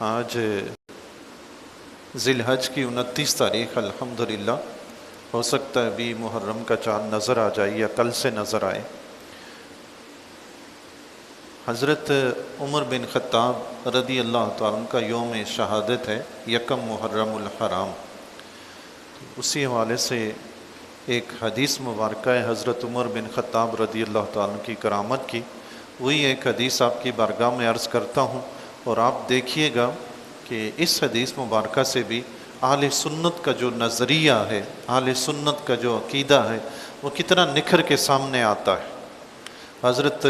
آج ذی الحج کی 29 تاریخ الحمدللہ. ہو سکتا ہے ابھی محرم کا چاند نظر آ جائے یا کل سے نظر آئے. حضرت عمر بن خطاب رضی اللہ تعالیٰ عنہ کا یوم شہادت ہے، یکم محرم الحرام. اسی حوالے سے ایک حدیث مبارکہ ہے حضرت عمر بن خطاب رضی اللہ تعالیٰ عنہ کی کرامت کی. وہی ایک حدیث آپ کی بارگاہ میں عرض کرتا ہوں، اور آپ دیکھیے گا کہ اس حدیث مبارکہ سے بھی اہل سنت کا جو نظریہ ہے، اہل سنت کا جو عقیدہ ہے، وہ کتنا نکھر کے سامنے آتا ہے. حضرت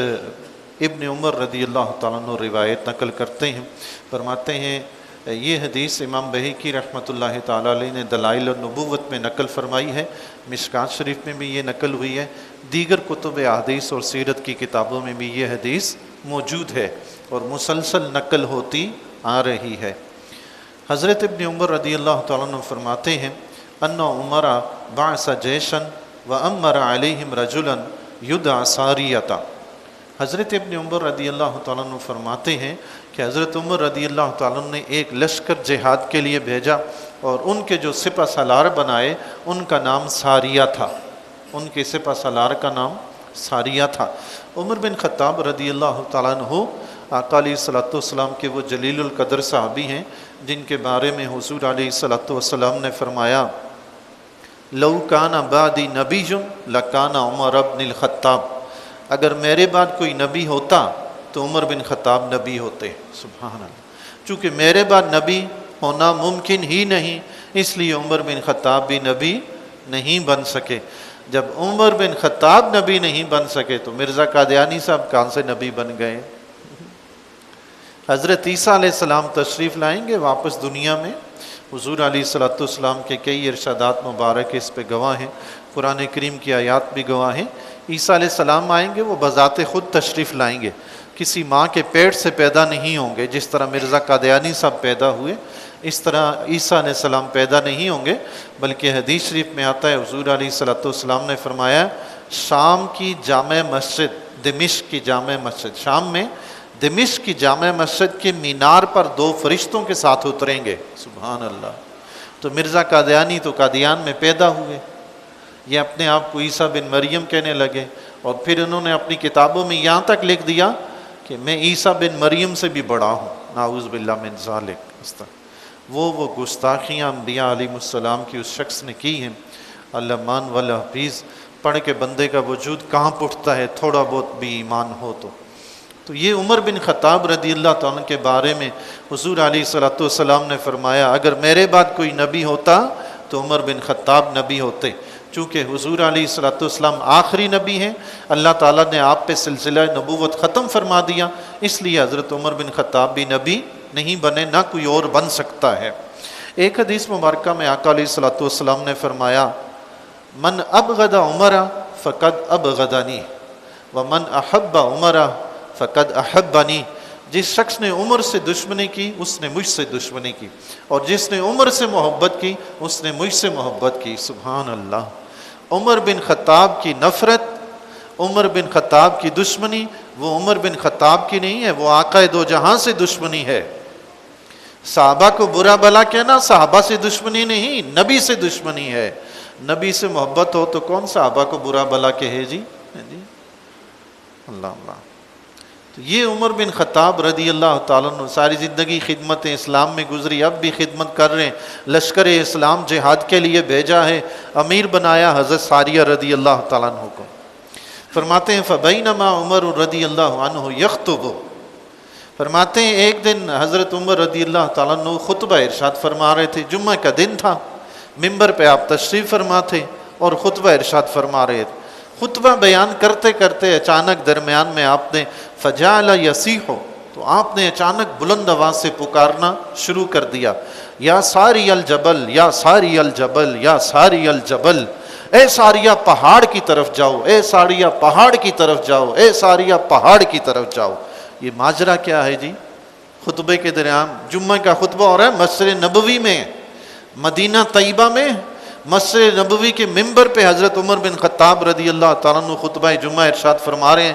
ابن عمر رضی اللہ تعالیٰ عنہ روایت نقل کرتے ہیں، فرماتے ہیں یہ حدیث امام بہقی رحمۃ اللہ تعالیٰ علیہ نے دلائل النبوت میں نقل فرمائی ہے. مشکات شریف میں بھی یہ نقل ہوئی ہے، دیگر کتب احادیث اور سیرت کی کتابوں میں بھی یہ حدیث موجود ہے اور مسلسل نقل ہوتی آ رہی ہے. حضرت ابن عمر رضی اللہ تعالیٰ عنہ فرماتے ہیں ان عمر بعث جیشا وامر علیہم رجلا یدعى ساریۃ. حضرت ابن عمر رضی اللہ تعالیٰ عنہ فرماتے ہیں کہ حضرت عمر رضی اللہ تعالیٰ عنہ نے ایک لشکر جہاد کے لیے بھیجا، اور ان کے جو سپہ سالار بنائے ان کا نام ساریہ تھا. ان کے سپہ سالار کا نام ساریہ تھا. عمر بن خطاب رضی اللہ تعالیٰ عنہ آقا علیہ الصلوۃ والسلام کے وہ جلیل القدر صحابی ہیں جن کے بارے میں حضور علیہ الصلوۃ والسلام نے فرمایا لو کان بعدی نبی لکان عمر بن الخطاب. اگر میرے بعد کوئی نبی ہوتا تو عمر بن خطاب نبی ہوتے. سبحان اللہ. چونکہ میرے بعد نبی ہونا ممکن ہی نہیں، اس لیے عمر بن خطاب بھی نبی نہیں بن سکے. جب عمر بن خطاب نبی نہیں بن سکے تو مرزا قادیانی صاحب کہاں سے نبی بن گئے؟ حضرت عیسیٰ علیہ السلام تشریف لائیں گے واپس دنیا میں. حضور علیہ الصلوۃ والسلام کے کئی ارشادات مبارک اس پہ گواہ ہیں، قرآن کریم کی آیات بھی گواہ ہیں. عیسیٰ علیہ السلام آئیں گے، وہ بذات خود تشریف لائیں گے، کسی ماں کے پیٹ سے پیدا نہیں ہوں گے. جس طرح مرزا قادیانی صاحب پیدا ہوئے اس طرح عیسیٰ علیہ السلام پیدا نہیں ہوں گے، بلکہ حدیث شریف میں آتا ہے حضور علیہ الصلوۃ والسلام نے فرمایا شام کی جامع مسجد، دمشق کی جامع مسجد، شام میں دمشق کی جامع مسجد کے مینار پر 2 فرشتوں کے ساتھ اتریں گے. سبحان اللہ. تو مرزا قادیانی تو قادیان میں پیدا ہوئے، یہ اپنے آپ کو عیسیٰ بن مریم کہنے لگے، اور پھر انہوں نے اپنی کتابوں میں یہاں تک لکھ دیا کہ میں عیسیٰ بن مریم سے بھی بڑا ہوں. نعوذ باللہ من ذالک. وہ گستاخیاں انبیاء علیہ السلام کی اس شخص نے کی ہیں. علمان والحفیظ پڑھ کے بندے کا وجود کہاں اٹھتا ہے تھوڑا بہت بھی ایمان ہو تو. یہ عمر بن خطاب رضی اللہ تعالیٰ کے بارے میں حضور علیہ الصلوۃ والسلام نے فرمایا اگر میرے بعد کوئی نبی ہوتا تو عمر بن خطاب نبی ہوتے. چونکہ حضور علیہ الصلوۃ والسلام آخری نبی ہیں، اللہ تعالیٰ نے آپ پہ سلسلہ نبوت ختم فرما دیا، اس لیے حضرت عمر بن خطاب بھی نبی نہیں بنے، نہ کوئی اور بن سکتا ہے. ایک حدیث مبارکہ میں آقا علیہ الصلوۃ والسلام نے فرمایا من ابغض عمر فقد ابغضنی ومن احب عمر فقد احبنی. جس شخص نے عمر سے دشمنی کی اس نے مجھ سے دشمنی کی، اور جس نے عمر سے محبت کی اس نے مجھ سے محبت کی. سبحان اللہ. عمر بن خطاب کی نفرت، عمر بن خطاب کی دشمنی وہ عمر بن خطاب کی نہیں ہے، وہ آقا دو جہاں سے دشمنی ہے. صحابہ کو برا بلا کہنا صحابہ سے دشمنی نہیں، نبی سے دشمنی ہے. نبی سے محبت ہو تو کون صحابہ کو برا بلا کہے جی؟ اللہ اللہ. تو یہ عمر بن خطاب رضی اللہ تعالیٰ عنہ ساری زندگی خدمت اسلام میں گزری، اب بھی خدمت کر رہے ہیں. لشکر اسلام جہاد کے لیے بھیجا ہے، امیر بنایا حضرت ساریہ رضی اللہ تعالیٰ عنہ کو. فرماتے ہیں فبینما عمر رضی اللہ عنہ یخطب. فرماتے ہیں ایک دن حضرت عمر رضی اللہ تعالیٰ عنہ خطبہ ارشاد فرما رہے تھے. جمعہ کا دن تھا، ممبر پہ آپ تشریف فرما تھے اور خطبہ ارشاد فرما رہے تھے. خطبہ بیان کرتے کرتے اچانک درمیان میں آپ نے فجعل یصیح، تو آپ نے اچانک بلند آواز سے پکارنا شروع کر دیا یا ساری الجبل یا ساری الجبل یا ساری الجبل. اے ساریہ پہاڑ کی طرف جاؤ، اے ساریہ پہاڑ کی طرف جاؤ، اے ساریہ پہاڑ کی طرف جاؤ. یہ ماجرا کیا ہے جی؟ خطبے کے درمیان جمعہ کا خطبہ ہو رہا ہے مسجد نبوی میں، مدینہ طیبہ میں، مسجد نبوی کے ممبر پہ حضرت عمر بن خطاب رضی اللہ تعالیٰ عنہ خطبہ جمعہ ارشاد فرما رہے ہیں.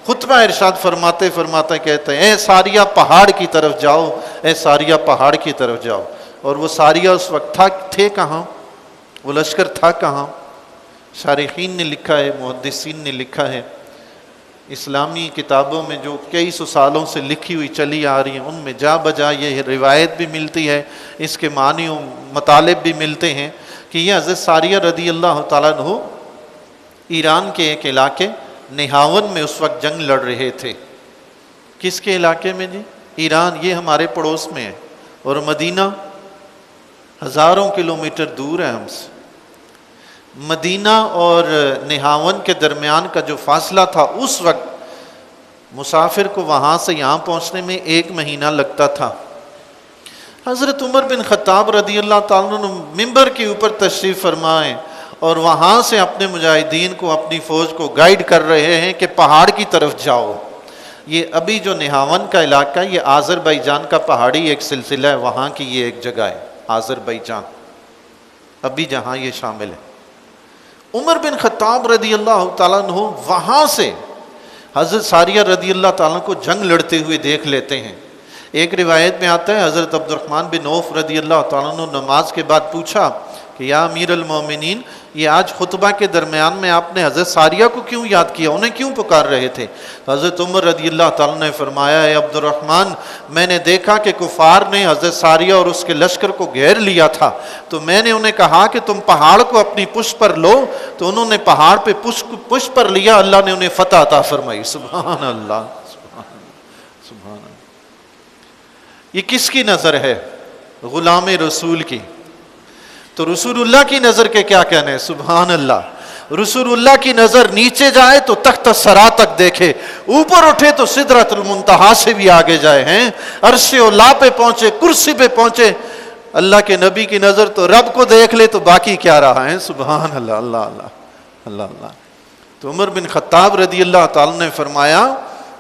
خطبہ ارشاد فرماتے فرماتے کہتے ہیں اے ساریہ پہاڑ کی طرف جاؤ، اے ساریہ پہاڑ کی طرف جاؤ۔ اور وہ ساریہ اس وقت تھے کہاں، وہ لشکر تھا کہاں؟ شارحین نے لکھا ہے، محدثین نے لکھا ہے، اسلامی کتابوں میں جو کئی سو سالوں سے لکھی ہوئی چلی آ رہی ہیں ان میں جا بجا یہ روایت بھی ملتی ہے، اس کے معنی و مطالب بھی ملتے ہیں کہ یہ حضرت ساریہ رضی اللہ تعالیٰ عنہ ایران کے ایک علاقے نہاون میں اس وقت جنگ لڑ رہے تھے۔ کس کے علاقے میں جی؟ ایران، یہ ہمارے پڑوس میں ہے، اور مدینہ ہزاروں کلومیٹر دور ہے ہم سے۔ مدینہ اور نہاون کے درمیان کا جو فاصلہ تھا اس وقت مسافر کو وہاں سے یہاں پہنچنے میں 1 مہینہ لگتا تھا۔ حضرت عمر بن خطاب رضی اللہ تعالیٰ عنہ ممبر کے اوپر تشریف فرمائے اور وہاں سے اپنے مجاہدین کو، اپنی فوج کو گائیڈ کر رہے ہیں کہ پہاڑ کی طرف جاؤ۔ یہ ابھی جو نہاون کا علاقہ ہے یہ آذربائیجان کا پہاڑی ایک سلسلہ ہے، وہاں کی یہ ایک جگہ ہے آذربائیجان، ابھی جہاں یہ شامل ہے۔ عمر بن خطاب رضی اللہ تعالیٰ عنہ وہاں سے حضرت ساریہ رضی اللہ تعالیٰ عنہ کو جنگ لڑتے ہوئے دیکھ لیتے ہیں۔ ایک روایت میں آتا ہے حضرت عبد الرحمن بن عوف رضی اللہ تعالیٰ عنہ نماز کے بعد پوچھا کہ یا امیر المومنین، یہ آج خطبہ کے درمیان میں آپ نے حضرت ساریہ کو کیوں یاد کیا، انہیں کیوں پکار رہے تھے؟ حضرت عمر رضی اللہ تعالیٰ نے فرمایا اے عبد الرحمن، میں نے دیکھا کہ کفار نے حضرت ساریہ اور اس کے لشکر کو گھیر لیا تھا، تو میں نے انہیں کہا کہ تم پہاڑ کو اپنی پشت پر لو، تو انہوں نے پہاڑ پہ پشت پر لیا، اللہ نے انہیں فتح عطا فرمائی۔ سبحان اللہ، سبحان اللہ۔ یہ کس کی نظر ہے؟ غلام رسول کی۔ تو رسول اللہ کی نظر کے کیا کہنے ہیں؟ سبحان اللہ۔ رسول اللہ کی نظر نیچے جائے تو تخت سرا تک دیکھے، اوپر اٹھے تو سدرۃ المنتہا سے بھی آگے جائے ہیں، عرش اولا پہ پہنچے، کرسی پہ پہنچے۔ اللہ کے نبی کی نظر تو رب کو دیکھ لے تو باقی کیا رہا ہے؟ سبحان اللہ، اللہ اللہ اللہ اللہ۔ تو عمر بن خطاب رضی اللہ تعالیٰ نے فرمایا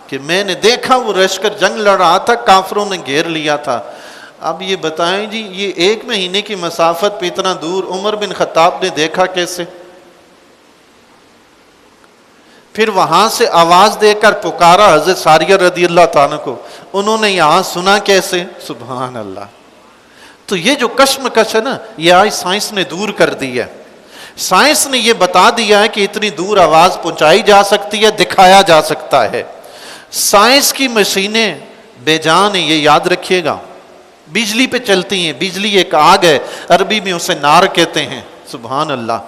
کہ میں نے دیکھا وہ لشکر جنگ لڑ رہا تھا، کافروں نے گھیر لیا تھا۔ اب یہ بتائیں جی، یہ 1 مہینے کی مسافت پہ اتنا دور عمر بن خطاب نے دیکھا کیسے؟ پھر وہاں سے آواز دے کر پکارا حضرت ساریہ رضی اللہ تعالیٰ کو، انہوں نے یہاں سنا کیسے؟ سبحان اللہ۔ تو یہ جو کشمکش ہے نا، یہ آج سائنس نے دور کر دی ہے۔ سائنس نے یہ بتا دیا ہے کہ اتنی دور آواز پہنچائی جا سکتی ہے، دکھایا جا سکتا ہے۔ سائنس کی مشینیں بے جان ہیں، یہ یاد رکھیے گا۔ بجلی پہ چلتی ہیں، بجلی ایک آگ ہے، عربی میں اسے نار کہتے ہیں۔ سبحان اللہ۔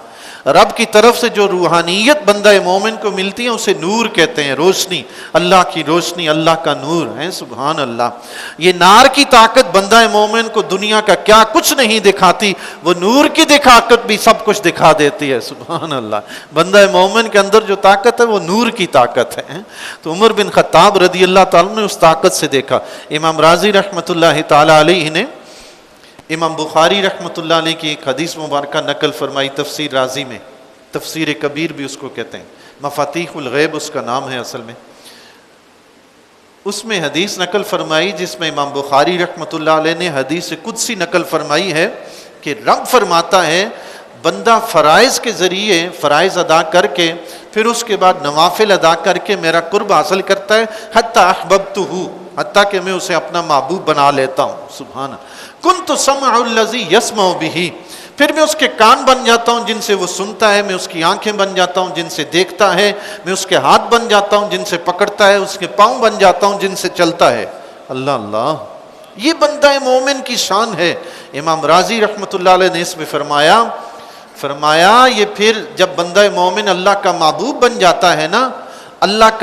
رب کی طرف سے جو روحانیت بندہ مومن کو ملتی ہے اسے نور کہتے ہیں، روشنی، اللہ کی روشنی، اللہ کا نور ہے۔ سبحان اللہ۔ یہ نار کی طاقت بندہ مومن کو دنیا کا کیا کچھ نہیں دکھاتی، وہ نور کی طاقت بھی سب کچھ دکھا دیتی ہے۔ سبحان اللہ۔ بندہ مومن کے اندر جو طاقت ہے وہ نور کی طاقت ہے۔ تو عمر بن خطاب رضی اللہ تعالیٰ نے اس طاقت سے دیکھا۔ امام رازی رحمۃ اللہ تعالیٰ علیہ نے امام بخاری رحمۃ اللہ علیہ کی ایک حدیث مبارکہ نقل فرمائی تفسیر رازی میں، تفسیر کبیر بھی اس کو کہتے ہیں، مفاتیح الغیب اس کا نام ہے اصل میں۔ اس میں حدیث نقل فرمائی جس میں امام بخاری رحمۃ اللہ علیہ نے حدیث قدسی نقل فرمائی ہے کہ رب فرماتا ہے بندہ فرائض کے ذریعے فرائض ادا کر کے پھر اس کے بعد نوافل ادا کر کے میرا قرب حاصل کرتا ہے، حتی احببتہ، حتیٰ کہ میں اسے اپنا محبوب بنا لیتا ہوں۔ سبحان اللہ۔ کنت سمع الذی یسمع بہ، پھر میں اس کے کان بن جاتا ہوں جن سے وہ سنتا ہے، میں اس کی آنکھیں بن جاتا ہوں جن سے دیکھتا ہے، میں اس کے ہاتھ بن جاتا ہوں جن سے پکڑتا ہے، اس کے پاؤں بن جاتا ہوں جن سے چلتا ہے۔ اللہ اللہ، یہ بندہ مومن کی شان ہے۔ امام رازی رحمۃ اللہ علیہ نے اس میں فرمایا یہ پھر جب بندہ مومن اللہ کا محبوب بن جاتا ہے نا، اللہ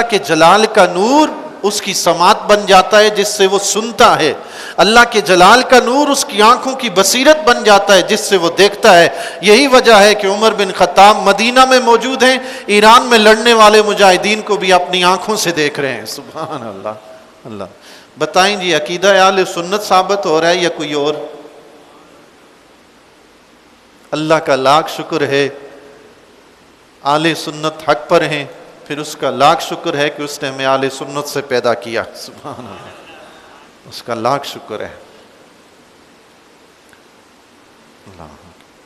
کے جلال کا نور اس کی سماعت بن جاتا ہے جس سے وہ سنتا ہے، اللہ کے جلال کا نور اس کی آنکھوں کی بصیرت بن جاتا ہے جس سے وہ دیکھتا ہے۔ یہی وجہ ہے کہ عمر بن خطاب مدینہ میں موجود ہیں، ایران میں لڑنے والے مجاہدین کو بھی اپنی آنکھوں سے دیکھ رہے ہیں۔ سبحان اللہ اللہ۔ بتائیں جی عقیدہ اہل سنت ثابت ہو رہا ہے یا کوئی اور؟ اللہ کا لاکھ شکر ہے اہل سنت حق پر ہیں، پھر اس کا لاکھ شکر ہے کہ اس نے ہمیں اہل سنت سے پیدا کیا۔ سبحان اللہ، اس کا لاکھ شکر ہے۔ اللہ۔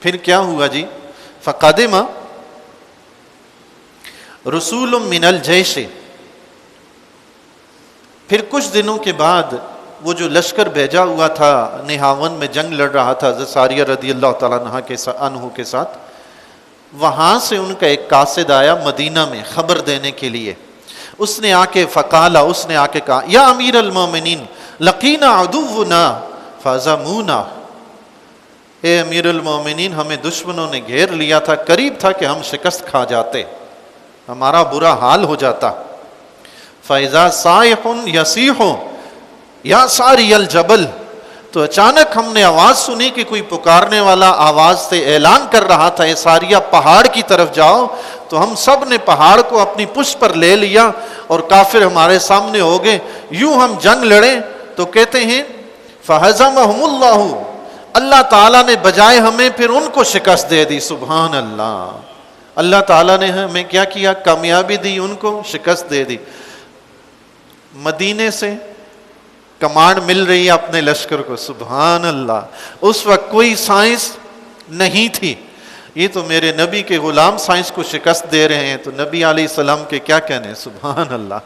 پھر کیا ہوا جی؟ فقدم رسول من الجیش، پھر کچھ دنوں کے بعد وہ جو لشکر بھیجا ہوا تھا نہاون میں جنگ لڑ رہا تھا حضرت ساریہ رضی اللہ تعالیٰ عنہ کے ساتھ، وہاں سے ان کا ایک قاصد آیا مدینہ میں خبر دینے کے لیے. اس نے آ کے فقالا، اس نے آ کے کہا یا امیر المومنین لقینا عدونا فزمونا، اے امیر المومنین ہمیں دشمنوں نے گھیر لیا تھا، قریب تھا کہ ہم شکست کھا جاتے، ہمارا برا حال ہو جاتا. فَإِذَا صَائِحٌ يَصِيحُ یا ساری الجبل، تو اچانک ہم نے آواز سنی کہ کوئی پکارنے والا آواز سے اعلان کر رہا تھا اے ساریہ پہاڑ کی طرف جاؤ. تو ہم سب نے پہاڑ کو اپنی پشت پر لے لیا اور کافر ہمارے سامنے ہو گئے. یوں ہم جنگ لڑے تو کہتے ہیں فَهَزَمَهُمُ اللَّهُ، اللہ تعالیٰ نے بجائے ہمیں پھر ان کو شکست دے دی. سبحان اللہ، اللہ تعالیٰ نے ہمیں کیا کیا؟ کامیابی دی، ان کو شکست دے دی. مدینے سے کمانڈ مل رہی ہے اپنے لشکر کو. سبحان اللہ، اس وقت کوئی سائنس نہیں تھی. یہ تو میرے نبی کے غلام سائنس کو شکست دے رہے ہیں، تو نبی علیہ السلام کے کیا کہنے. سبحان اللہ،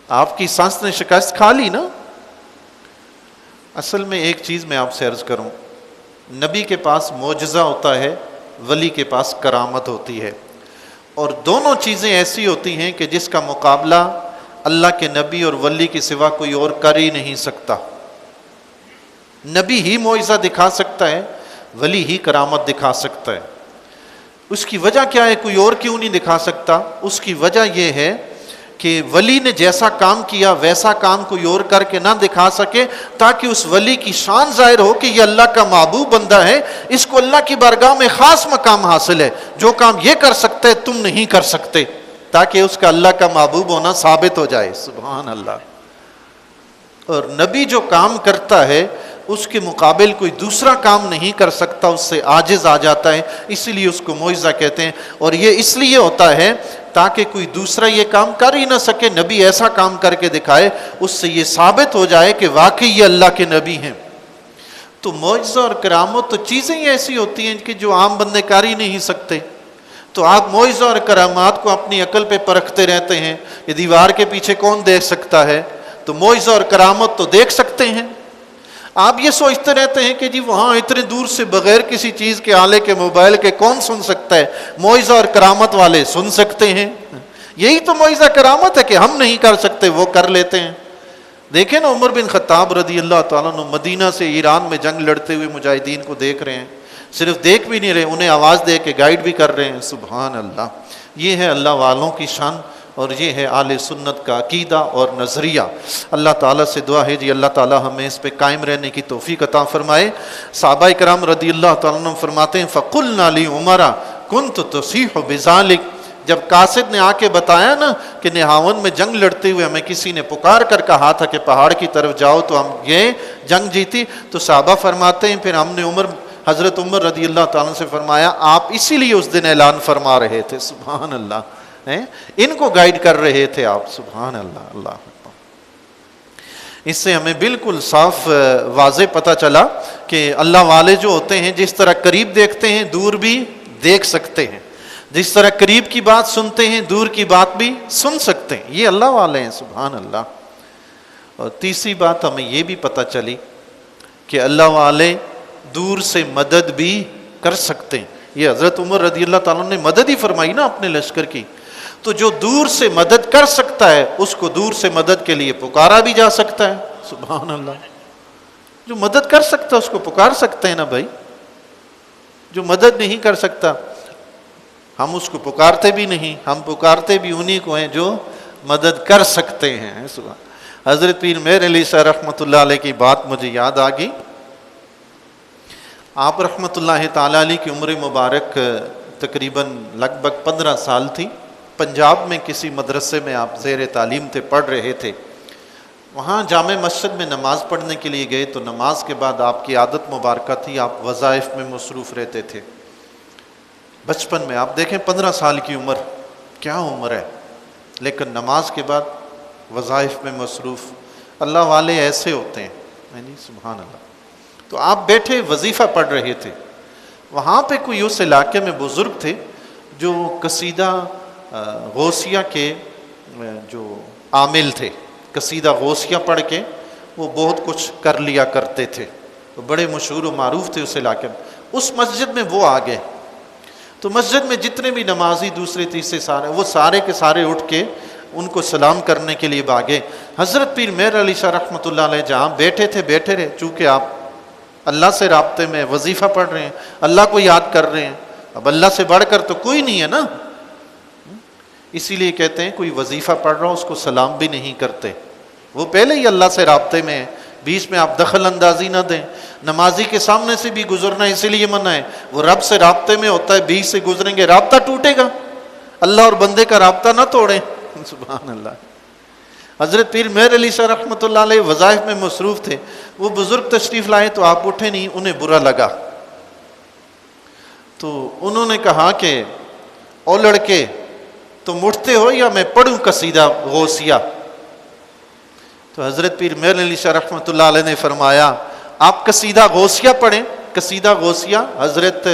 آپ کی سائنس نے شکست کھا لی نا. اصل میں ایک چیز میں آپ سے عرض کروں، نبی کے پاس معجزہ ہوتا ہے، ولی کے پاس کرامت ہوتی ہے، اور دونوں چیزیں ایسی ہوتی ہیں کہ جس کا مقابلہ اللہ کے نبی اور ولی کے سوا کوئی اور کر ہی نہیں سکتا. نبی ہی معجزہ دکھا سکتا ہے، ولی ہی کرامت دکھا سکتا ہے. اس کی وجہ کیا ہے؟ کوئی اور کیوں نہیں دکھا سکتا؟ اس کی وجہ یہ ہے کہ ولی نے جیسا کام کیا ویسا کام کوئی اور کر کے نہ دکھا سکے، تاکہ اس ولی کی شان ظاہر ہو کہ یہ اللہ کا محبوب بندہ ہے، اس کو اللہ کی بارگاہ میں خاص مقام حاصل ہے، جو کام یہ کر سکتے ہے تم نہیں کر سکتے، تاکہ اس کا اللہ کا محبوب ہونا ثابت ہو جائے. سبحان اللہ. اور نبی جو کام کرتا ہے اس کے مقابل کوئی دوسرا کام نہیں کر سکتا، اس سے عاجز آ جاتا ہے، اسی لیے اس کو معجزہ کہتے ہیں. اور یہ اس لیے ہوتا ہے تاکہ کوئی دوسرا یہ کام کر ہی نہ سکے، نبی ایسا کام کر کے دکھائے اس سے یہ ثابت ہو جائے کہ واقعی یہ اللہ کے نبی ہیں. تو معجزہ اور کرامت تو چیزیں ہی ایسی ہوتی ہیں کہ جو عام بندے کر ہی نہیں سکتے. تو آپ معجزہ اور کرامات کو اپنی عقل پہ پرکھتے رہتے ہیں، یہ دیوار کے پیچھے کون دیکھ سکتا ہے؟ تو معجزہ اور کرامت تو دیکھ سکتے ہیں. آپ یہ سوچتے رہتے ہیں کہ جی وہاں اتنے دور سے بغیر کسی چیز کے آلے کے موبائل کے کون سن سکتا ہے؟ معجزہ اور کرامت والے سن سکتے ہیں. یہی تو معجزہ کرامت ہے کہ ہم نہیں کر سکتے، وہ کر لیتے ہیں. دیکھیں نا عمر بن خطاب رضی اللہ تعالیٰ عنہ مدینہ سے ایران میں جنگ لڑتے ہوئے مجاہدین کو دیکھ رہے ہیں، صرف دیکھ بھی نہیں رہے، انہیں آواز دے کے گائیڈ بھی کر رہے ہیں. سبحان اللہ. یہ ہے اللہ والوں کی شان، اور یہ ہے اہل سنت کا عقیدہ اور نظریہ. اللہ تعالیٰ سے دعا ہے جی اللہ تعالیٰ ہمیں اس پہ قائم رہنے کی توفیق عطا فرمائے. صحابہ کرام رضی اللہ تعالیٰ عنہ فرماتے ہیں فَقُلْنَا لِعُمَرَ كُنْتُ تُصِيحُ بِذَلِكَ، جب قاصد نے آ کے بتایا نا کہ نہاون میں جنگ لڑتے ہوئے ہمیں کسی نے پکار کر کہا تھا کہ پہاڑ کی طرف جاؤ تو ہم یہ جنگ جیتی، تو صحابہ فرماتے ہیں پھر ہم نے حضرت عمر رضی اللہ تعالیٰ سے فرمایا آپ اسی لیے اس دن اعلان فرما رہے تھے. سبحان اللہ. ان کو گائیڈ کر رہے تھے آپ. سبحان اللہ. اللہ. اس سے ہمیں بالکل صاف واضح پتہ چلا کہ اللہ والے جو ہوتے ہیں جس طرح قریب دیکھتے ہیں دور بھی دیکھ سکتے ہیں، جس طرح قریب کی بات سنتے ہیں دور کی بات بھی سن سکتے ہیں. یہ اللہ والے ہیں. سبحان اللہ. اور تیسری بات ہمیں یہ بھی پتہ چلی کہ اللہ والے دور سے مدد بھی کر سکتے ہیں. یہ حضرت عمر رضی اللہ تعالیٰ نے مدد ہی فرمائی نا اپنے لشکر کی. تو جو دور سے مدد کر سکتا ہے اس کو دور سے مدد کے لیے پکارا بھی جا سکتا ہے. سبحان اللہ. جو مدد کر سکتا ہے اس کو پکار سکتے ہیں نا بھائی. جو مدد نہیں کر سکتا ہم اس کو پکارتے بھی نہیں، ہم پکارتے بھی انہی کو ہیں جو مدد کر سکتے ہیں. حضرت پیر مہر علی شاہ رحمۃ اللہ علیہ کی بات مجھے یاد آ گئی. آپ رحمۃ اللہ تعالیٰ علیہ کی عمر مبارک تقریباً لگ بھگ 15 سال تھی. پنجاب میں کسی مدرسے میں آپ زیر تعلیم تھے، پڑھ رہے تھے. وہاں جامع مسجد میں نماز پڑھنے کے لیے گئے تو نماز کے بعد آپ کی عادت مبارکہ تھی آپ وظائف میں مصروف رہتے تھے. بچپن میں آپ دیکھیں 15 سال کی عمر کیا عمر ہے، لیکن نماز کے بعد وظائف میں مصروف. اللہ والے ایسے ہوتے ہیں. سبحان اللہ. تو آپ بیٹھے وظیفہ پڑھ رہے تھے. وہاں پہ کوئی اس علاقے میں بزرگ تھے جو قصیدہ غوثیہ کے جو عامل تھے. قصیدہ غوثیہ پڑھ کے وہ بہت کچھ کر لیا کرتے تھے، وہ بڑے مشہور و معروف تھے اس علاقے میں۔ اس مسجد میں وہ آ گئے تو مسجد میں جتنے بھی نمازی دوسرے تیسرے سارے، وہ سارے کے سارے اٹھ کے ان کو سلام کرنے کے لیے بھاگے۔ حضرت پیر مہر علی شاہ رحمۃ اللہ علیہ جہاں بیٹھے تھے بیٹھے رہے، چونکہ آپ اللہ سے رابطے میں وظیفہ پڑھ رہے ہیں، اللہ کو یاد کر رہے ہیں، اب اللہ سے بڑھ کر تو کوئی نہیں ہے نا، اسی لیے کہتے ہیں کوئی وظیفہ پڑھ رہا ہو اس کو سلام بھی نہیں کرتے، وہ پہلے ہی اللہ سے رابطے میں ہے، بیچ میں آپ دخل اندازی نہ دیں۔ نمازی کے سامنے سے بھی گزرنا اسی لیے منع ہے، وہ رب سے رابطے میں ہوتا ہے، بیچ سے گزریں گے رابطہ ٹوٹے گا، اللہ اور بندے کا رابطہ نہ توڑیں۔ سبحان اللہ۔ حضرت پیر مہر علی شاہ رحمۃ اللہ علیہ وظائف میں مصروف تھے، وہ بزرگ تشریف لائے تو آپ اٹھے نہیں، انہیں برا لگا، تو انہوں نے کہا کہ او لڑکے تم اٹھتے ہو یا میں پڑھوں قصیدہ غوثیہ؟ تو حضرت پیر مہر علی شاہ رحمۃ اللہ علیہ نے فرمایا آپ قصیدہ غوثیہ پڑھیں۔ قصیدہ غوثیہ حضرت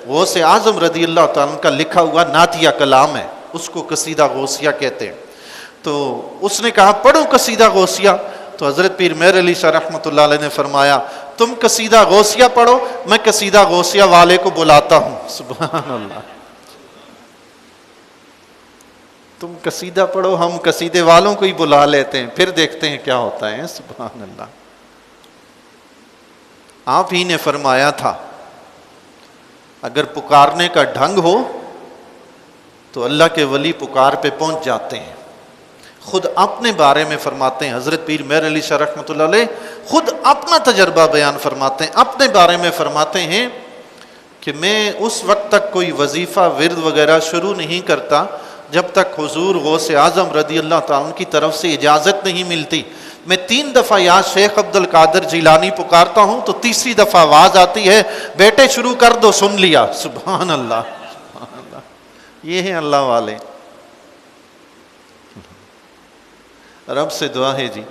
غوث اعظم رضی اللہ تعالیٰ عنہ کا لکھا ہوا نعتیہ کلام ہے، اس کو قصیدہ غوثیہ کہتے ہیں۔ تو اس نے کہا پڑھوں قصیدہ غوثیہ؟ تو حضرت پیر مہر علی شاہ رحمۃ اللہ علیہ نے فرمایا تم قصیدہ غوثیہ پڑھو، میں قصیدہ غوثیہ والے کو بلاتا ہوں۔ سبحان اللہ۔ تم قصیدہ پڑھو، ہم قصیدے والوں کو ہی بلا لیتے ہیں، پھر دیکھتے ہیں کیا ہوتا ہے۔ سبحان اللہ۔ آپ ہی نے فرمایا تھا اگر پکارنے کا ڈھنگ ہو تو اللہ کے ولی پکار پہ پہنچ جاتے ہیں۔ خود اپنے بارے میں فرماتے ہیں حضرت پیر مہر علی شاہ رحمۃ اللہ علیہ، خود اپنا تجربہ بیان فرماتے ہیں، اپنے بارے میں فرماتے ہیں کہ میں اس وقت تک کوئی وظیفہ ورد وغیرہ شروع نہیں کرتا جب تک حضور غوث اعظم رضی اللہ تعالیٰ عنہ کی طرف سے اجازت نہیں ملتی۔ میں 3 دفعہ یا شیخ عبد القادر جیلانی پکارتا ہوں تو تیسری دفعہ آواز آتی ہے بیٹے شروع کر دو، سن لیا۔ سبحان اللہ، سبحان اللہ۔ یہ ہیں اللہ والے۔ رب سے دعا ہے جی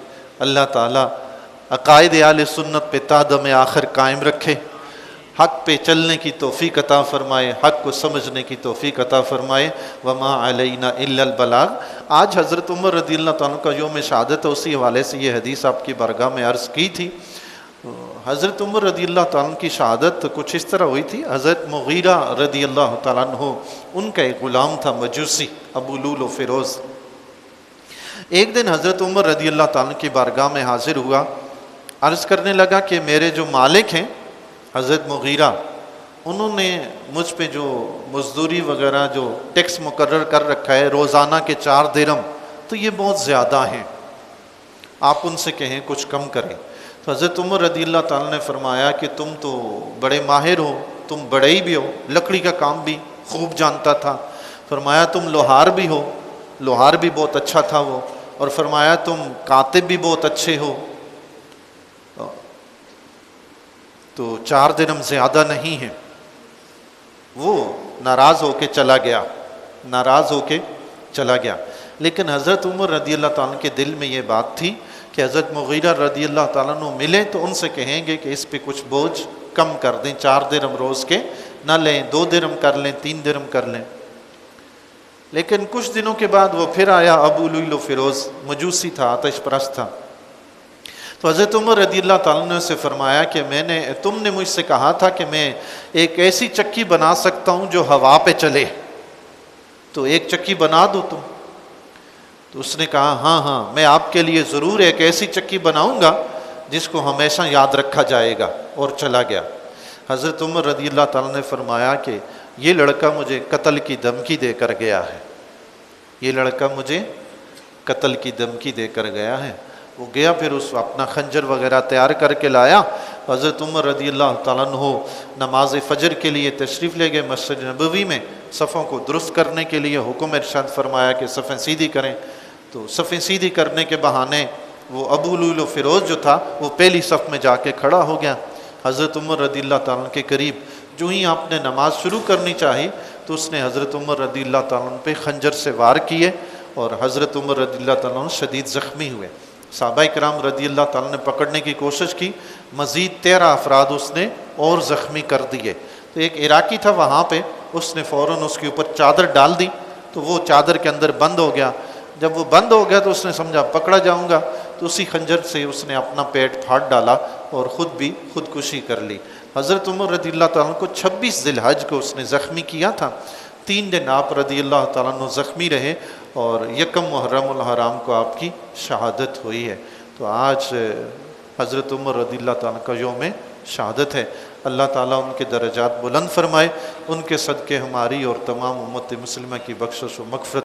اللہ تعالیٰ عقائد اہل سنت پہ تا دم آخر قائم رکھے، حق پہ چلنے کی توفیق عطا فرمائے، حق کو سمجھنے کی توفیق عطا فرمائے۔ وما علینا الا البلاغ۔ آج حضرت عمر رضی اللہ تعالیٰ کا یوم شہادت ہے، اسی حوالے سے یہ حدیث آپ کی بارگاہ میں عرض کی تھی۔ حضرت عمر رضی اللہ تعالیٰ کی شہادت کچھ اس طرح ہوئی تھی، حضرت مغیرہ رضی اللہ تعالیٰ عنہ ان کا ایک غلام تھا مجوسی ابو لولو فیروز۔ ایک دن حضرت عمر رضی اللہ تعالیٰ کی بارگاہ میں حاضر ہوا، عرض کرنے لگا کہ میرے جو مالک ہیں حضرت مغیرہ، انہوں نے مجھ پہ جو مزدوری وغیرہ جو ٹیکس مقرر کر رکھا ہے روزانہ کے 4 درہم، تو یہ بہت زیادہ ہیں، آپ ان سے کہیں کچھ کم کریں۔ تو حضرت عمر رضی اللہ تعالیٰ نے فرمایا کہ تم تو بڑے ماہر ہو، تم بڑے ہی بھی ہو، لکڑی کا کام بھی خوب جانتا تھا۔ فرمایا تم لوہار بھی ہو، لوہار بھی بہت اچھا تھا وہ، اور فرمایا تم کاتب بھی بہت اچھے ہو، تو 4 درہم زیادہ نہیں ہیں۔ وہ ناراض ہو کے چلا گیا، ناراض ہو کے چلا گیا۔ لیکن حضرت عمر رضی اللہ تعالیٰ کے دل میں یہ بات تھی کہ حضرت مغیرہ رضی اللہ تعالیٰ عنہ ملے تو ان سے کہیں گے کہ اس پہ کچھ بوجھ کم کر دیں، 4 درہم روز کے نہ لیں، 2 درہم کر لیں، 3 درہم کر لیں۔ لیکن کچھ دنوں کے بعد وہ پھر آیا، ابو لولو فیروز مجوسی تھا، آتش پرست تھا۔ تو حضرت عمر رضی اللہ تعالیٰ نے اسے فرمایا کہ تم نے مجھ سے کہا تھا کہ میں ایک ایسی چکی بنا سکتا ہوں جو ہوا پہ چلے، تو ایک چکی بنا دو تم۔ تو اس نے کہا ہاں میں آپ کے لیے ضرور ایک ایسی چکی بناؤں گا جس کو ہمیشہ یاد رکھا جائے گا، اور چلا گیا۔ حضرت عمر رضی اللہ تعالیٰ نے فرمایا کہ یہ لڑکا مجھے قتل کی دھمکی دے کر گیا ہے، یہ لڑکا مجھے قتل کی دھمکی دے کر گیا ہے۔ وہ گیا، پھر اس اپنا خنجر وغیرہ تیار کر کے لایا۔ حضرت عمر رضی اللہ تعالیٰ عنہ نماز فجر کے لیے تشریف لے گئے مسجد نبوی میں، صفوں کو درست کرنے کے لیے حکم ارشاد فرمایا کہ صفیں سیدھی کریں۔ تو صفیں سیدھی کرنے کے بہانے وہ ابو لولو فیروز جو تھا وہ پہلی صف میں جا کے کھڑا ہو گیا۔ حضرت عمر رضی اللہ تعالیٰ کے قریب جو ہی آپ نے نماز شروع کرنی چاہی تو اس نے حضرت عمر رضی اللہ تعالیٰ پہ خنجر سے وار کیے، اور حضرت عمر رضی اللہ تعالیٰ شدید زخمی ہوئے۔ صحابہ کرام رضی اللہ تعالیٰ نے پکڑنے کی کوشش کی، مزید 13 افراد اس نے اور زخمی کر دیے۔ تو ایک عراقی تھا وہاں پہ، اس نے فوراً اس کے اوپر چادر ڈال دی تو وہ چادر کے اندر بند ہو گیا۔ جب وہ بند ہو گیا تو اس نے سمجھا پکڑا جاؤں گا، تو اسی خنجر سے اس نے اپنا پیٹ پھاڑ ڈالا اور خود بھی خودکشی کر لی۔ حضرت عمر رضی اللہ تعالیٰ عنہ کو 26 ذی الحج کو اس نے زخمی کیا تھا، 3 دن آپ رضی اللہ تعالیٰ عنہ زخمی رہے اور 1 محرم الحرام کو آپ کی شہادت ہوئی ہے۔ تو آج حضرت عمر رضی اللہ تعالیٰ عنہ کا یوم شہادت ہے۔ اللہ تعالیٰ ان کے درجات بلند فرمائے، ان کے صدقے ہماری اور تمام امت مسلمہ کی بخشش و مغفرت